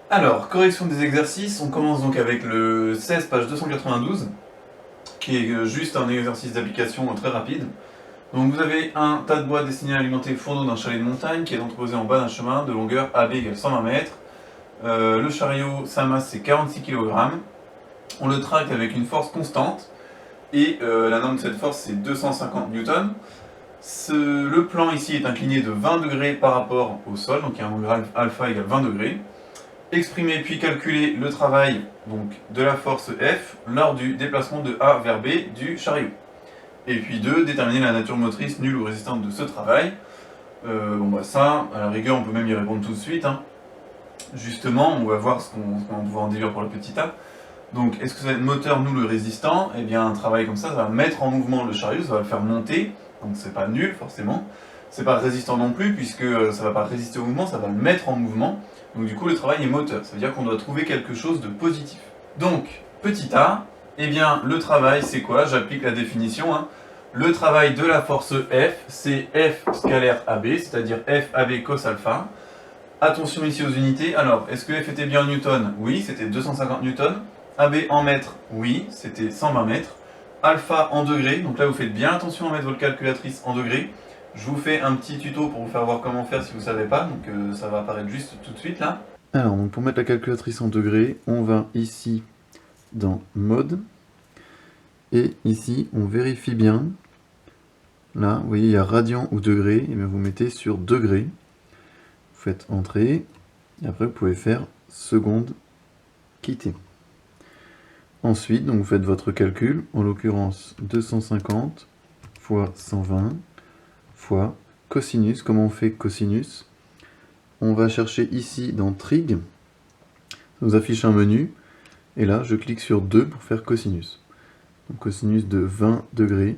Alors, correction des exercices, on commence donc avec le 16, page 292, qui est juste un exercice d'application très rapide. Donc vous avez un tas de bois destiné à alimenter le fourneau d'un chalet de montagne qui est entreposé en bas d'un chemin de longueur AB égale 120 mètres. Le chariot, sa masse c'est 46 kg. On le traque avec une force constante et la norme de cette force c'est 250 Newton. Le plan ici est incliné de 20 degrés par rapport au sol, donc il y a un angle alpha égale 20 degrés. Exprimer puis calculer le travail donc, de la force F lors du déplacement de A vers B du chariot. Et puis 2, déterminer la nature motrice nulle ou résistante de ce travail. Ça, à la rigueur, on peut même y répondre tout de suite. Justement, on va voir ce qu'on va pouvoir en déduire pour le petit a. Donc, est-ce que ça va être moteur nul ou résistant? Eh bien, un travail comme ça va mettre en mouvement le chariot, ça va le faire monter. Donc, c'est pas nul, forcément. C'est pas résistant non plus, puisque ça va pas résister au mouvement, ça va le mettre en mouvement. Donc, du coup, le travail est moteur. Ça veut dire qu'on doit trouver quelque chose de positif. Donc, petit a, eh bien, le travail, c'est quoi? J'applique la définition. Le travail de la force F, c'est F scalaire AB, c'est-à-dire F AB cos alpha. Attention ici aux unités. Alors, est-ce que F était bien en newton? Oui, c'était 250 newtons. AB en mètres? Oui, c'était 120 mètres. Alpha en degrés, donc là vous faites bien attention à mettre votre calculatrice en degrés. Je vous fais un petit tuto pour vous faire voir comment faire si vous ne savez pas, donc ça va apparaître juste tout de suite là. Alors, donc pour mettre la calculatrice en degrés, on va ici dans mode. Et ici, on vérifie bien. Là, vous voyez, il y a radian ou degré. Et bien vous mettez sur degrés. Vous faites entrée. Et après, vous pouvez faire seconde, quitter. Ensuite, donc vous faites votre calcul. En l'occurrence, 250 fois 120 fois cosinus. Comment on fait cosinus? On va chercher ici dans trig. Ça nous affiche un menu. Et là, je clique sur 2 pour faire cosinus. Donc cosinus de 20 degrés.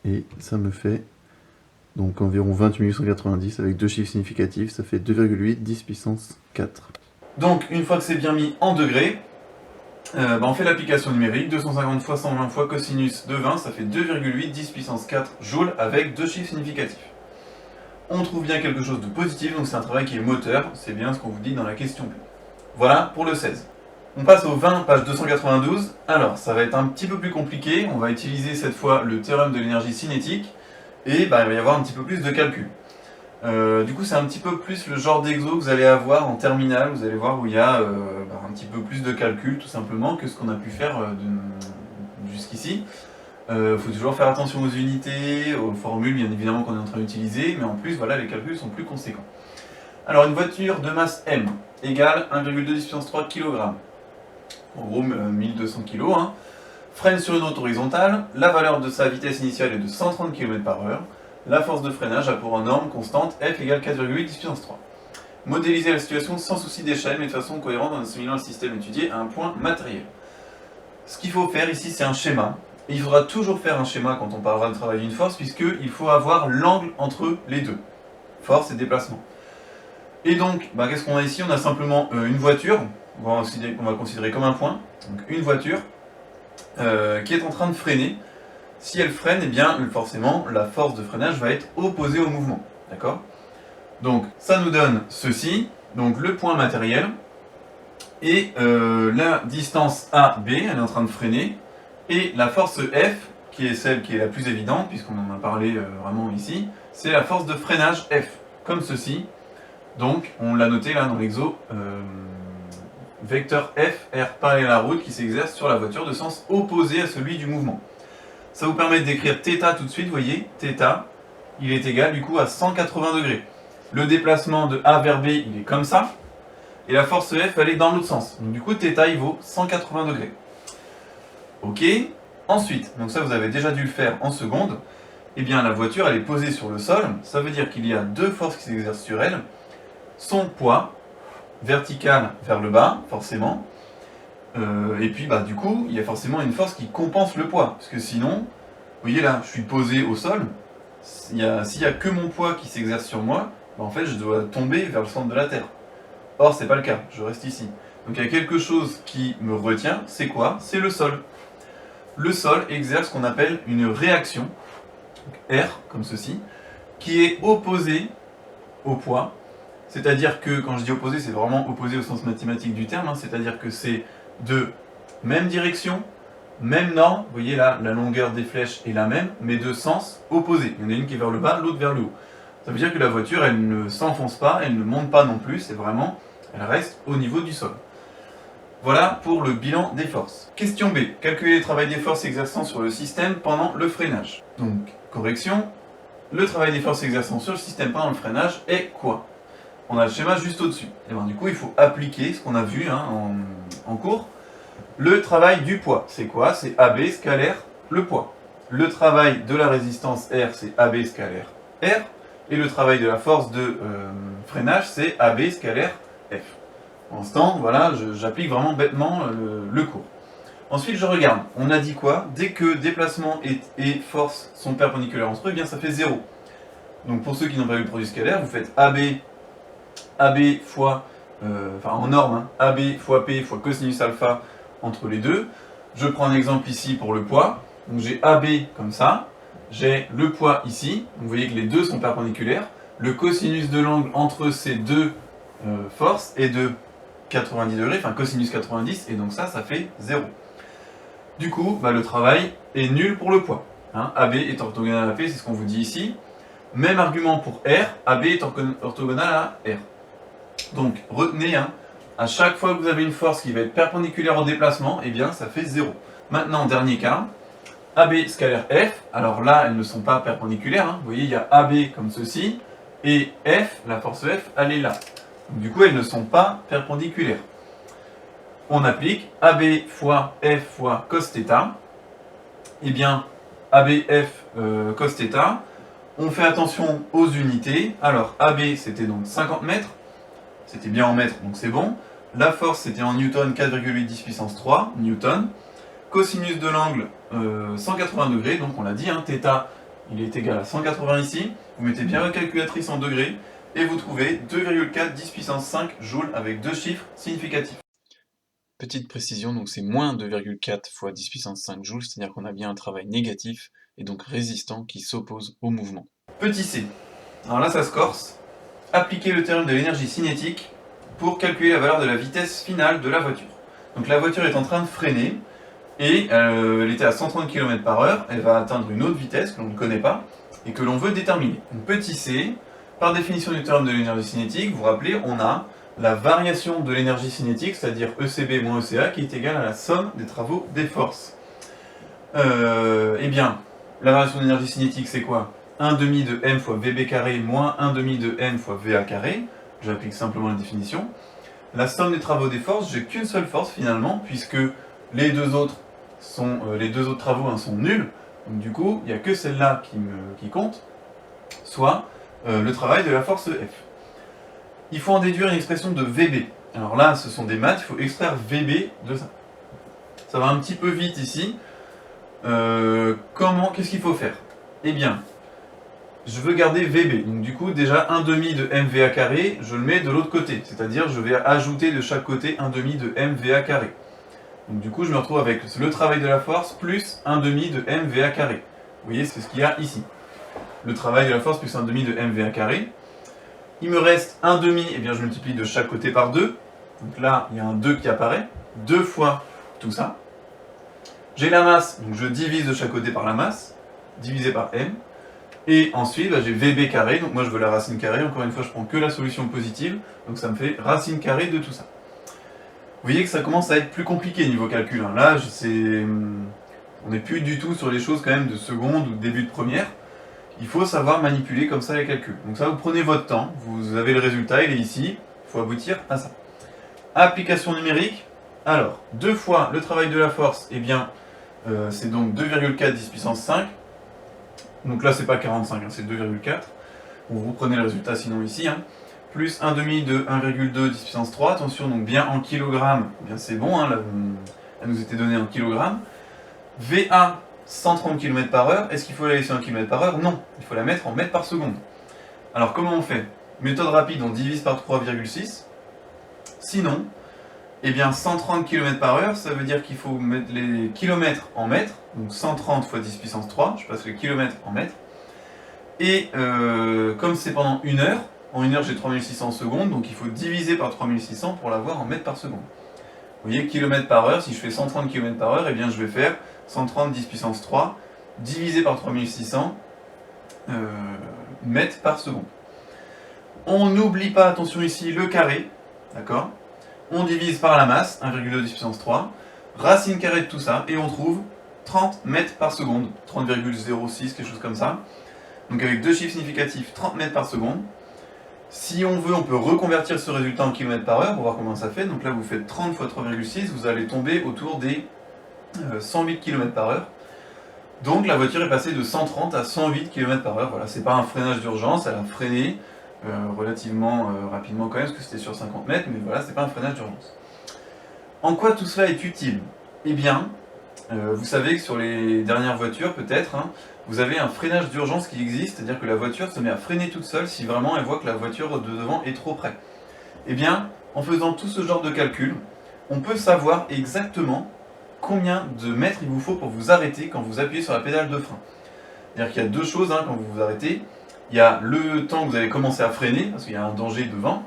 Et ça me fait donc environ 28 890 avec deux chiffres significatifs. Ça fait 2,8 10 puissance 4. Donc, une fois que c'est bien mis en degrés, on fait l'application numérique. 250 fois 120 fois cosinus de 20, ça fait 2,8 10 puissance 4 joules avec deux chiffres significatifs. On trouve bien quelque chose de positif, donc c'est un travail qui est moteur. C'est bien ce qu'on vous dit dans la question. Voilà pour le 16. On passe au 20, page 292. Alors, ça va être un petit peu plus compliqué. On va utiliser cette fois le théorème de l'énergie cinétique. Et il va y avoir un petit peu plus de calcul. Du coup, c'est un petit peu plus le genre d'exo que vous allez avoir en terminale. Vous allez voir où il y a un petit peu plus de calcul, tout simplement, que ce qu'on a pu faire jusqu'ici. Il faut toujours faire attention aux unités, aux formules, bien évidemment, qu'on est en train d'utiliser. Mais en plus, voilà, les calculs sont plus conséquents. Alors, une voiture de masse M égale 1,2 puissance 3 kg. En gros 1200 kg, freine sur une route horizontale, la valeur de sa vitesse initiale est de 130 km/h, la force de freinage a pour norme constante F égale 4,8 10 puissance 3. Modéliser la situation sans souci d'échelle, mais de façon cohérente en assimilant le système étudié à un point matériel. Ce qu'il faut faire ici, c'est un schéma. Et il faudra toujours faire un schéma quand on parlera de travail d'une force, puisqu'il faut avoir l'angle entre les deux, force et déplacement. Et donc, qu'est-ce qu'on a ici? On a simplement une voiture, on va considérer comme un point, donc une voiture qui est en train de freiner. Si elle freine, eh bien forcément la force de freinage va être opposée au mouvement. D'accord? Donc ça nous donne ceci, donc le point matériel, et la distance AB, elle est en train de freiner, et la force F, qui est celle qui est la plus évidente, puisqu'on en a parlé vraiment ici, c'est la force de freinage F, comme ceci. Donc on l'a noté là dans l'exo. Vecteur F, R parallèle à la route qui s'exerce sur la voiture de sens opposé à celui du mouvement. Ça vous permet d'écrire θ tout de suite, vous voyez, θ, il est égal du coup à 180 degrés. Le déplacement de A vers B, il est comme ça, et la force F, elle est dans l'autre sens. Donc du coup, θ, il vaut 180 degrés. Ok, ensuite, donc ça vous avez déjà dû le faire en seconde, eh bien la voiture, elle est posée sur le sol, ça veut dire qu'il y a deux forces qui s'exercent sur elle, son poids, verticale vers le bas, forcément. Et puis du coup, il y a forcément une force qui compense le poids. Parce que sinon, vous voyez là, je suis posé au sol. S'il n'y a que mon poids qui s'exerce sur moi, en fait, je dois tomber vers le centre de la Terre. Or, c'est pas le cas, je reste ici. Donc il y a quelque chose qui me retient, c'est quoi? C'est le sol. Le sol exerce ce qu'on appelle une réaction, R, comme ceci, qui est opposée au poids. C'est-à-dire que, quand je dis opposé, c'est vraiment opposé au sens mathématique du terme, hein, c'est-à-dire que c'est de même direction, même norme, vous voyez là, la longueur des flèches est la même, mais de sens opposé. Il y en a une qui est vers le bas, l'autre vers le haut. Ça veut dire que la voiture, elle ne s'enfonce pas, elle ne monte pas non plus, c'est vraiment, elle reste au niveau du sol. Voilà pour le bilan des forces. Question B. Calculer le travail des forces exerçant sur le système pendant le freinage. Donc, correction, le travail des forces exerçant sur le système pendant le freinage est quoi? On a le schéma juste au-dessus. Et bien du coup, il faut appliquer ce qu'on a vu en cours. Le travail du poids, c'est quoi? C'est AB scalaire le poids. Le travail de la résistance R, c'est AB scalaire R. Et le travail de la force de freinage, c'est AB scalaire F. Pour l'instant, voilà, j'applique vraiment bêtement le cours. Ensuite, je regarde. On a dit quoi? Dès que déplacement et force sont perpendiculaires entre eux, eh bien ça fait 0. Donc pour ceux qui n'ont pas vu le produit scalaire, vous faites AB fois, en norme, hein, AB fois P fois cosinus alpha entre les deux. Je prends un exemple ici pour le poids. Donc j'ai AB comme ça, j'ai le poids ici. Donc vous voyez que les deux sont perpendiculaires. Le cosinus de l'angle entre ces deux forces est de 90 degrés, enfin cosinus 90, et donc ça fait 0. Du coup, le travail est nul pour le poids. Hein. AB est orthogonal à P, c'est ce qu'on vous dit ici. Même argument pour R, AB est orthogonal à R. Donc, retenez, à chaque fois que vous avez une force qui va être perpendiculaire au déplacement, eh bien, ça fait 0. Maintenant, dernier cas, AB scalaire F, alors là, elles ne sont pas perpendiculaires. Vous voyez, il y a AB comme ceci, et F, la force F, elle est là. Donc, du coup, elles ne sont pas perpendiculaires. On applique AB fois F fois cos θ. Eh bien, ABF cos θ. On fait attention aux unités. Alors, AB, c'était donc 50 mètres. C'était bien en mètres, donc c'est bon. La force, c'était en newton, 4,8 10 puissance 3 newton. Cosinus de l'angle, 180 degrés. Donc, on l'a dit, θ, il est égal à 180 ici. Vous mettez bien votre calculatrice en degrés. Et vous trouvez 2,4 10 puissance 5 joules avec deux chiffres significatifs. Petite précision, donc c'est moins 2,4 fois 10 puissance 5 joules, c'est-à-dire qu'on a bien un travail négatif et donc résistant qui s'oppose au mouvement. Petit c. Alors là, ça se corse. Appliquer le théorème de l'énergie cinétique pour calculer la valeur de la vitesse finale de la voiture. Donc la voiture est en train de freiner et elle était à 130 km/h, elle va atteindre une autre vitesse que l'on ne connaît pas et que l'on veut déterminer. Donc petit c, par définition du théorème de l'énergie cinétique, vous vous rappelez, on a la variation de l'énergie cinétique, c'est-à-dire ECB moins ECA, qui est égale à la somme des travaux des forces. Eh bien, la variation de l'énergie cinétique, c'est quoi? 1/2 de m fois VB carré moins 1/2 de m fois VA carré. J'applique simplement la définition. La somme des travaux des forces, j'ai qu'une seule force finalement, puisque les deux autres travaux sont nuls. Donc du coup, il n'y a que celle-là qui compte, soit le travail de la force F. Il faut en déduire une expression de VB. Alors là, ce sont des maths, il faut extraire VB de ça. Ça va un petit peu vite ici. Qu'est-ce qu'il faut faire? Eh bien, je veux garder VB. Donc du coup, déjà 1/2 de MVA carré, je le mets de l'autre côté. C'est-à-dire, je vais ajouter de chaque côté 1/2 de MVA carré. Donc du coup, je me retrouve avec le travail de la force plus 1/2 de MVA carré. Vous voyez, c'est ce qu'il y a ici. Le travail de la force plus 1/2 de MVA carré. Il me reste 1/2, eh bien je multiplie de chaque côté par 2. Donc là, il y a un 2 qui apparaît. 2 fois tout ça. J'ai la masse, donc je divise de chaque côté par la masse, divisé par m. Et ensuite, j'ai VB carré, donc moi je veux la racine carrée. Encore une fois, je prends que la solution positive. Donc ça me fait racine carrée de tout ça. Vous voyez que ça commence à être plus compliqué niveau calcul. Là, on n'est plus du tout sur les choses quand même de seconde ou de début de première. Il faut savoir manipuler comme ça les calculs. Donc ça, vous prenez votre temps, vous avez le résultat, il est ici, il faut aboutir à ça. Application numérique, alors, 2 fois le travail de la force, eh bien, c'est donc 2,4 10 puissance 5. Donc là, c'est pas 45, c'est 2,4. Vous prenez le résultat sinon ici. Plus 1/2 de 1,2 10 puissance 3. Attention, donc bien en kilogrammes, eh bien c'est bon, là, elle nous était donnée en kilogrammes. VA, 130 km/h, est-ce qu'il faut la laisser en km/h? Non, il faut la mettre en mètres par seconde. Alors comment on fait? Méthode rapide, on divise par 3,6. Sinon, eh bien 130 km/h, ça veut dire qu'il faut mettre les kilomètres en mètres, donc 130 fois 10 puissance 3, je passe les kilomètres en mètres. Et comme c'est pendant 1 heure, En 1 heure, j'ai 3600 secondes, donc il faut diviser par 3600 pour l'avoir en mètres par seconde. Vous voyez, km par heure, si je fais 130 km par heure, eh bien je vais faire 130 10 puissance 3 divisé par 3600 mètres par seconde. On n'oublie pas, attention ici, le carré, d'accord? On divise par la masse, 1,2 10 puissance 3, racine carrée de tout ça, et on trouve 30 mètres par seconde, 30,06, quelque chose comme ça. Donc avec deux chiffres significatifs, 30 mètres par seconde. Si on veut, on peut reconvertir ce résultat en km par heure pour voir comment ça fait. Donc là, vous faites 30 fois 3,6, vous allez tomber autour des 108 km par heure. Donc la voiture est passée de 130 à 108 km par heure. Voilà, c'est pas un freinage d'urgence, elle a freiné relativement rapidement quand même, parce que c'était sur 50 mètres, mais voilà, c'est pas un freinage d'urgence. En quoi tout cela est utile? Eh bien, vous savez que sur les dernières voitures, peut-être, hein, vous avez un freinage d'urgence qui existe, c'est-à-dire que la voiture se met à freiner toute seule si vraiment elle voit que la voiture de devant est trop près. Eh bien, en faisant tout ce genre de calcul, on peut savoir exactement combien de mètres il vous faut pour vous arrêter quand vous appuyez sur la pédale de frein. C'est-à-dire qu'il y a deux choses hein, quand vous vous arrêtez. Il y a le temps que vous avez commencé à freiner, parce qu'il y a un danger devant,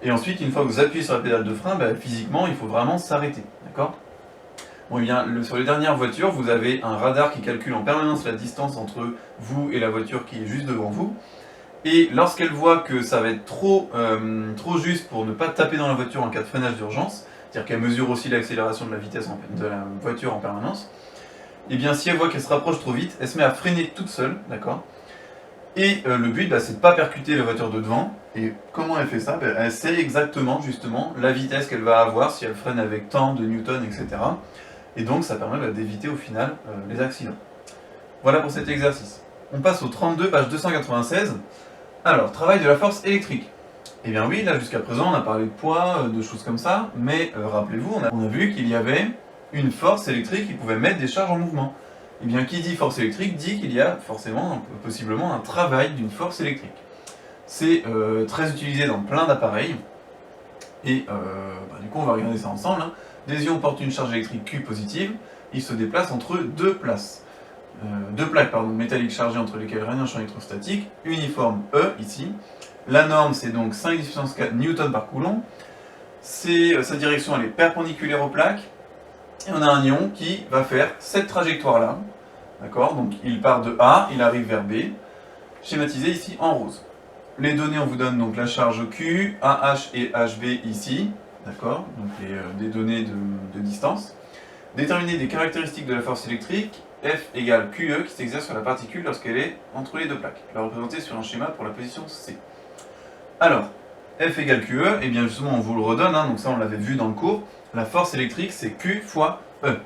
et ensuite, une fois que vous appuyez sur la pédale de frein, physiquement, il faut vraiment s'arrêter. D'accord ? Bon, eh bien, sur les dernières voitures, vous avez un radar qui calcule en permanence la distance entre vous et la voiture qui est juste devant vous. Et lorsqu'elle voit que ça va être trop juste pour ne pas taper dans la voiture en cas de freinage d'urgence, c'est-à-dire qu'elle mesure aussi l'accélération de la vitesse de la voiture en permanence, et bien si elle voit qu'elle se rapproche trop vite, elle se met à freiner toute seule, d'accord ? Et le but, c'est de ne pas percuter la voiture de devant. Et comment elle fait ça? Elle sait exactement, justement, la vitesse qu'elle va avoir si elle freine avec tant de newtons, etc. Et donc ça permet d'éviter au final les accidents. Voilà pour cet exercice. On passe au 32, page 296. Alors, travail de la force électrique. Eh bien oui, là jusqu'à présent on a parlé de poids, de choses comme ça, mais rappelez-vous, on a vu qu'il y avait une force électrique qui pouvait mettre des charges en mouvement. Eh bien qui dit force électrique dit qu'il y a forcément, possiblement, un travail d'une force électrique. C'est très utilisé dans plein d'appareils, et du coup on va regarder ça ensemble. Hein. Des ions portent une charge électrique Q positive, ils se déplacent entre deux plaques métalliques chargées entre lesquelles règne un champ électrostatique, uniforme E ici. La norme c'est donc 5 puissance 4 newtons par coulomb. Sa direction elle est perpendiculaire aux plaques. Et on a un ion qui va faire cette trajectoire-là. D'accord? Donc il part de A, il arrive vers B, schématisé ici en rose. Les données, on vous donne donc la charge Q, AH et HB ici. D'accord? Donc des données de distance. Déterminer des caractéristiques de la force électrique, F égale QE qui s'exerce sur la particule lorsqu'elle est entre les deux plaques. Je vais la représenter sur un schéma pour la position C. Alors, F égale QE, et bien justement on vous le redonne, hein, donc ça on l'avait vu dans le cours. La force électrique c'est Q fois E.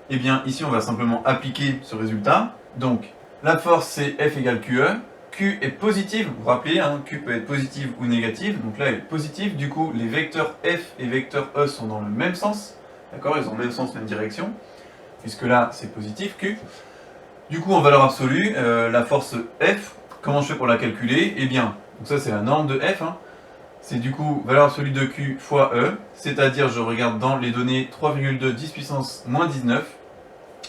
Et bien ici on va simplement appliquer ce résultat. Donc la force c'est F égale QE. Q est positive, vous vous rappelez, hein, Q peut être positive ou négative. Donc là elle est positive, du coup les vecteurs F et vecteurs E sont dans le même sens. D'accord, ils ont le même sens, même direction. Puisque là c'est positif, Q. Du coup en valeur absolue, la force F, comment je fais pour la calculer? Eh bien, donc ça c'est la norme de F. Hein. C'est du coup valeur absolue de Q fois E, c'est-à-dire je regarde dans les données 3,2 10 puissance moins 19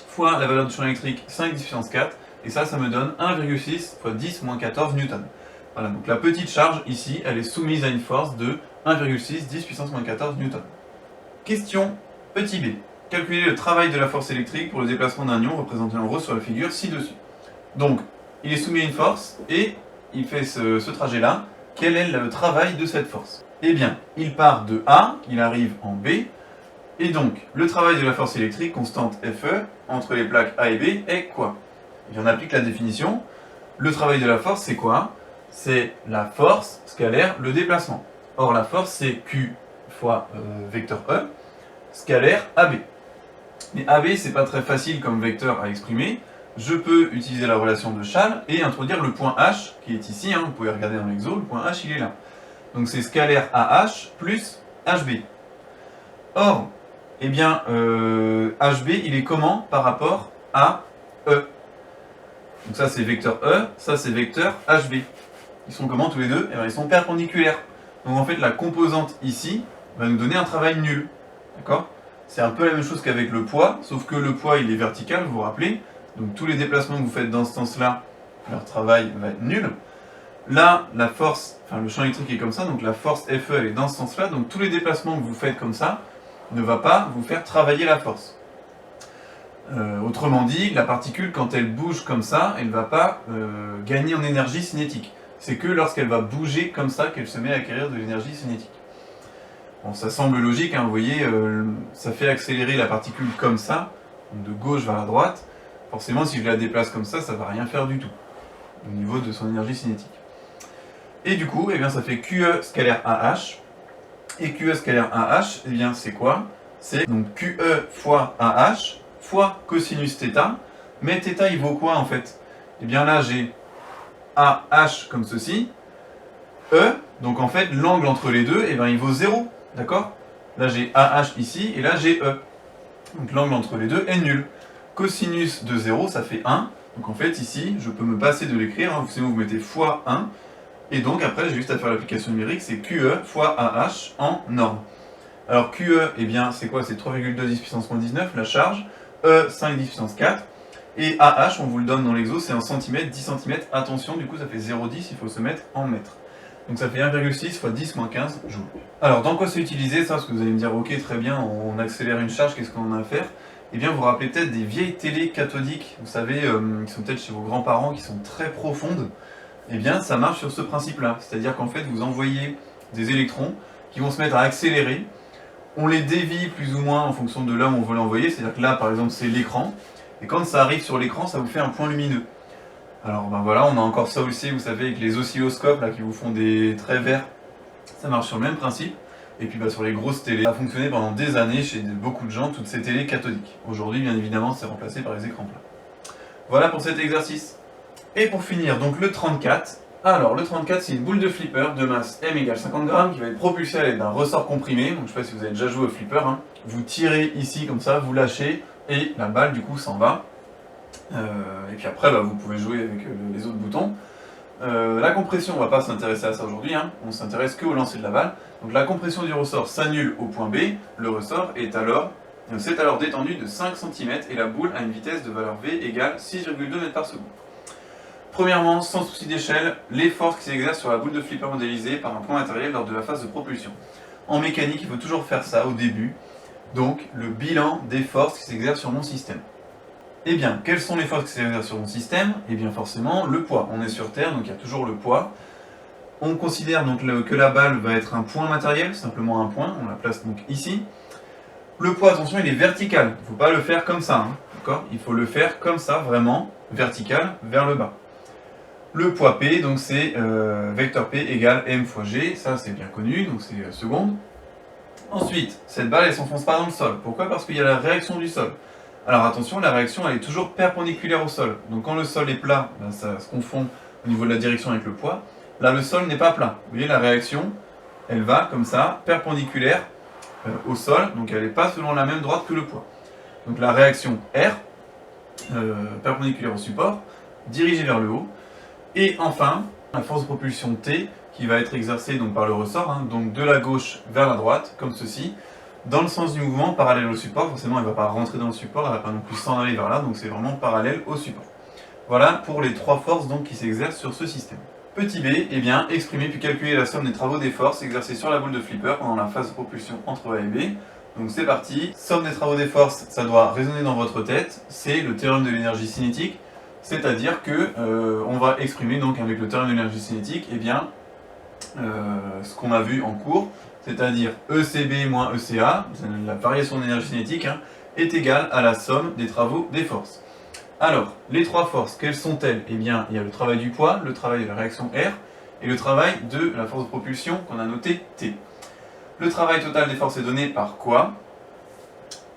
fois la valeur du champ électrique 5 10 puissance 4, et ça me donne 1,6 fois 10 moins 14 newtons. Voilà, donc la petite charge ici, elle est soumise à une force de 1,6 10 puissance moins 14 newtons. Question petit b. Calculer le travail de la force électrique pour le déplacement d'un ion représenté en rose sur la figure ci-dessus. Donc, il est soumis à une force et il fait ce trajet-là. Quel est le travail de cette force? Eh bien, il part de A, il arrive en B, et donc, le travail de la force électrique, constante Fe, entre les plaques A et B, est quoi? Et on applique la définition. Le travail de la force, c'est quoi? C'est la force scalaire, le déplacement. Or, la force, c'est Q fois vecteur E, scalaire AB. Mais AB, c'est pas très facile comme vecteur à exprimer. Je peux utiliser la relation de Schall et introduire le point H, qui est ici, hein, vous pouvez regarder dans l'exo, le point H il est là. Donc c'est scalaire AH plus HB. Or, eh bien, HB il est comment par rapport à E? Donc ça c'est vecteur E, ça c'est vecteur HB. Ils sont comment tous les deux? Eh bien, ils sont perpendiculaires. Donc en fait la composante ici va nous donner un travail nul. D'accord? C'est un peu la même chose qu'avec le poids, sauf que le poids il est vertical, vous vous rappelez? Donc tous les déplacements que vous faites dans ce sens-là, leur travail va être nul. Là, la force, enfin le champ électrique est comme ça, donc la force Fe elle est dans ce sens-là, donc tous les déplacements que vous faites comme ça ne va pas vous faire travailler la force. Autrement dit, la particule, quand elle bouge comme ça, elle ne va pas gagner en énergie cinétique. C'est que lorsqu'elle va bouger comme ça qu'elle se met à acquérir de l'énergie cinétique. Bon, ça semble logique, hein, vous voyez, ça fait accélérer la particule comme ça, de gauche vers la droite. Forcément, si je la déplace comme ça ne va rien faire du tout, au niveau de son énergie cinétique. Et du coup, eh bien, ça fait QE scalaire AH. Et QE scalaire AH, eh bien, c'est quoi? C'est donc QE fois AH fois cosinus θ. Mais θ, il vaut quoi en fait? Eh bien là, j'ai AH comme ceci. E, donc en fait, l'angle entre les deux, eh bien, il vaut 0. D'accord? Là, j'ai AH ici, et là, j'ai E. Donc l'angle entre les deux est nul. Cosinus de 0, ça fait 1. Donc en fait, ici, je peux me passer de l'écrire. Hein. Vous mettez fois 1. Et donc après, j'ai juste à faire l'application numérique, c'est QE fois AH en norme. Alors QE, eh bien, c'est quoi? C'est 3,2 10 puissance moins 19, la charge. E, 5 10 puissance 4. Et AH, on vous le donne dans l'exo, c'est en centimètres, 10 cm. Attention, du coup, ça fait 0,10, il faut se mettre en mètres. Donc ça fait 1,6 fois 10 moins 15 joules. Alors, dans quoi c'est utilisé ça? Parce que vous allez me dire, ok, très bien, on accélère une charge, qu'est-ce qu'on a à faire? Eh bien, vous vous rappelez peut-être des vieilles télés cathodiques, vous savez, qui sont peut-être chez vos grands-parents, qui sont très profondes. Eh bien, ça marche sur ce principe-là. C'est-à-dire qu'en fait, vous envoyez des électrons qui vont se mettre à accélérer. On les dévie plus ou moins en fonction de là où on veut l'envoyer. C'est-à-dire que là, par exemple, c'est l'écran. Et quand ça arrive sur l'écran, ça vous fait un point lumineux. Alors, ben voilà, on a encore ça aussi, vous savez, avec les oscilloscopes là, qui vous font des traits verts. Ça marche sur le même principe. Et puis, sur les grosses télés, ça a fonctionné pendant des années chez beaucoup de gens, toutes ces télés cathodiques. Aujourd'hui, bien évidemment, c'est remplacé par les écrans plats. Voilà pour cet exercice. Et pour finir, donc le 34. Alors, le 34, c'est une boule de flipper de masse m égale 50 grammes qui va être propulsée à l'aide d'un ressort comprimé. Donc, je ne sais pas si vous avez déjà joué au flipper. Hein. Vous tirez ici, comme ça, vous lâchez, et la balle, du coup, s'en va. Et puis après, vous pouvez jouer avec les autres boutons. La compression, on ne va pas s'intéresser à ça aujourd'hui. Hein. On s'intéresse que au lancer de la balle. Donc, la compression du ressort s'annule au point B. Le ressort s'est alors détendu de 5 cm et la boule a une vitesse de valeur V égale 6,2 mètres par seconde. Premièrement, sans souci d'échelle, les forces qui s'exercent sur la boule de flipper modélisée par un point matériel lors de la phase de propulsion. En mécanique, il faut toujours faire ça au début. Donc, le bilan des forces qui s'exercent sur mon système. Eh bien, quelles sont les forces qui s'exercent sur mon système? Eh bien, forcément, le poids. On est sur Terre, donc il y a toujours le poids. On considère donc que la balle va être un point matériel, simplement un point. On la place donc ici. Le poids, attention, il est vertical. Il ne faut pas le faire comme ça. Hein, d'accord? Il faut le faire comme ça, vraiment, vertical, vers le bas. Le poids P, donc c'est vecteur P égale M fois G, ça c'est bien connu, donc c'est seconde. Ensuite, cette balle elle s'enfonce pas dans le sol. Pourquoi? Parce qu'il y a la réaction du sol. Alors attention, la réaction elle est toujours perpendiculaire au sol. Donc quand le sol est plat, ça se confond au niveau de la direction avec le poids. Là le sol n'est pas plat. Vous voyez la réaction, elle va comme ça, perpendiculaire au sol, donc elle n'est pas selon la même droite que le poids. Donc la réaction R, perpendiculaire au support, dirigée vers le haut. Et enfin, la force de propulsion T qui va être exercée donc, par le ressort, hein, donc de la gauche vers la droite, comme ceci, dans le sens du mouvement parallèle au support. Forcément, elle ne va pas rentrer dans le support, elle ne va pas non plus s'en aller vers là, donc c'est vraiment parallèle au support. Voilà pour les trois forces donc, qui s'exercent sur ce système. Petit b, eh bien, exprimer puis calculer la somme des travaux des forces exercées sur la boule de flipper pendant la phase de propulsion entre A et B. Donc c'est parti, somme des travaux des forces, ça doit résonner dans votre tête, c'est le théorème de l'énergie cinétique. C'est-à-dire que on va exprimer donc avec le théorème de l'énergie cinétique ce qu'on a vu en cours, c'est-à-dire ECB moins ECA, la variation d'énergie cinétique, hein, est égale à la somme des travaux des forces. Alors, les trois forces, quelles sont-elles? Eh bien, il y a le travail du poids, le travail de la réaction R, et le travail de la force de propulsion qu'on a noté T. Le travail total des forces est donné par quoi?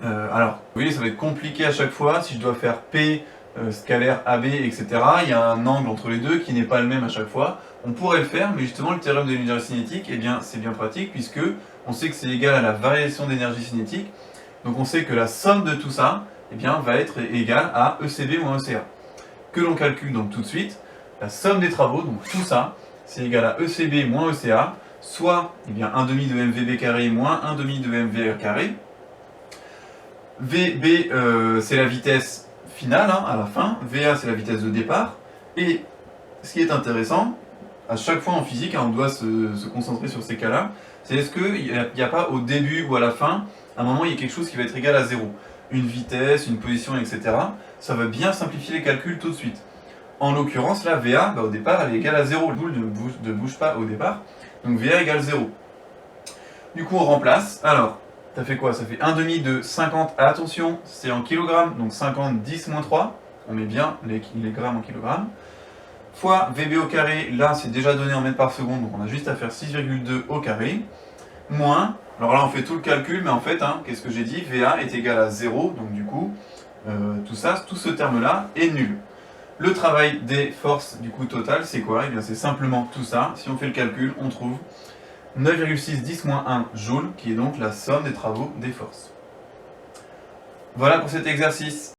Alors, vous voyez, ça va être compliqué à chaque fois, si je dois faire P, scalaire AB, etc. Il y a un angle entre les deux qui n'est pas le même à chaque fois. On pourrait le faire, mais justement le théorème de l'énergie cinétique, eh bien c'est bien pratique puisque on sait que c'est égal à la variation d'énergie cinétique. Donc on sait que la somme de tout ça, eh bien, va être égale à ECB moins ECA. Que l'on calcule donc tout de suite, la somme des travaux, donc tout ça, c'est égal à ECB moins ECA, soit eh bien, 1 demi de MVB carré moins 1 demi de MVR carré. VB, c'est la vitesse finale, hein, à la fin, VA c'est la vitesse de départ, et ce qui est intéressant, à chaque fois en physique, hein, on doit se concentrer sur ces cas-là, c'est est-ce qu'il n'y a pas au début ou à la fin, à un moment, il y a quelque chose qui va être égal à 0. Une vitesse, une position, etc. Ça va bien simplifier les calculs tout de suite. En l'occurrence, là, VA, au départ, elle est égale à 0. La boule ne bouge pas au départ, donc VA égale 0. Du coup, on remplace. Alors, ça fait quoi? Ça fait 1 demi de 50, attention, c'est en kilogrammes, donc 50, 10 moins 3. On met bien les grammes en kilogrammes. Fois VB au carré, là c'est déjà donné en mètres par seconde, donc on a juste à faire 6,2 au carré. Moins, alors là on fait tout le calcul, mais en fait, hein, qu'est-ce que j'ai dit? VA est égal à 0, donc du coup, tout ce terme-là est nul. Le travail des forces du coup total, c'est quoi? Eh bien c'est simplement tout ça. Si on fait le calcul, on trouve 9,610 moins 1 joule, qui est donc la somme des travaux des forces. Voilà pour cet exercice.